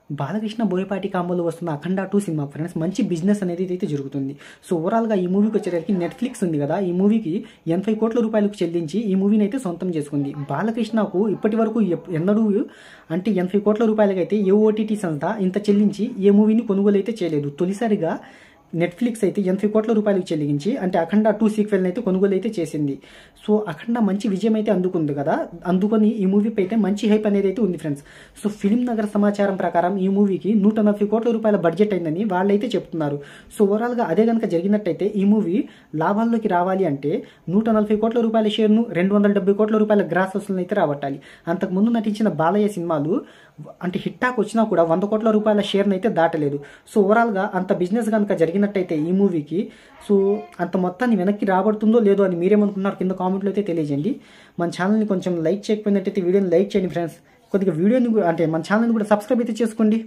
బాలకృష్ణ బోయపాటి కాంబోలో వస్తున్న అఖండ 2 cinema friends మంచి business అనేది అయితే జరుగుతుంది. సో ఓవరాల్గా ఈ మూవీకి వచ్చేసరికి నెట్ఫ్లిక్స్ ఉంది కదా, ఈ మూవీకి 80 కోట్ల రూపాయలకు చెల్లించి ఈ మూవీని అయితే సొంతం చేసుకుంది. బాలకృష్ణకు ఇప్పటి వరకు ఎన్నడూ అంటే 80 కోట్ల రూపాయలకైతే ఏ ఓటీటీ సంస్థ ఇంత చెల్లించి ఏ మూవీని కొనుగోలు అయితే చేయలేదు. తొలిసారిగా నెట్ఫ్లిక్స్ అయితే 80 కోట్ల రూపాయలకు చెల్లించి అంటే అఖండ 2 సీక్వెల్ని అయితే కొనుగోలు అయితే చేసింది. సో అఖండ మంచి విజయం అయితే అందుకుంది కదా, అందుకొని ఈ మూవీపై అయితే మంచి హైప్ అనేది అయితే ఉంది ఫ్రెండ్స్. సో ఫిల్మ్ నగర్ సమాచారం ప్రకారం ఈ మూవీకి 140 కోట్ల రూపాయల బడ్జెట్ అయిందని వాళ్ళైతే చెప్తున్నారు. సో ఓవరాల్గా అదే కనుక జరిగినట్టయితే ఈ మూవీ లాభాల్లోకి రావాలి అంటే 140 కోట్ల రూపాయల షేర్ను 270 కోట్ల రూపాయల గ్రాస్ వసూలను అయితే రాబట్టాలి. అంతకుముందు నటించిన బాలయ్య సినిమాలు అంటే హిట్టాక్ వచ్చినా కూడా 100 కోట్ల రూపాయల షేర్ని అయితే దాటలేదు. సో ఓవరాల్గా అంత బిజినెస్ కనుక జరిగినట్టయితే ఈ మూవీకి సో అంత మొత్తాన్ని వెనక్కి రాబడుతుందో లేదో అని మీరేమనుకుంటున్నారు కింద కామెంట్లో అయితే తెలియజేయండి. మన ఛానల్ని కొంచెం లైక్ చేయకపోయినట్టయితే వీడియోని లైక్ చేయండి ఫ్రెండ్స్. కొద్దిగా వీడియోని అంటే మన ఛానల్ని కూడా సబ్స్క్రైబ్ అయితే చేసుకోండి.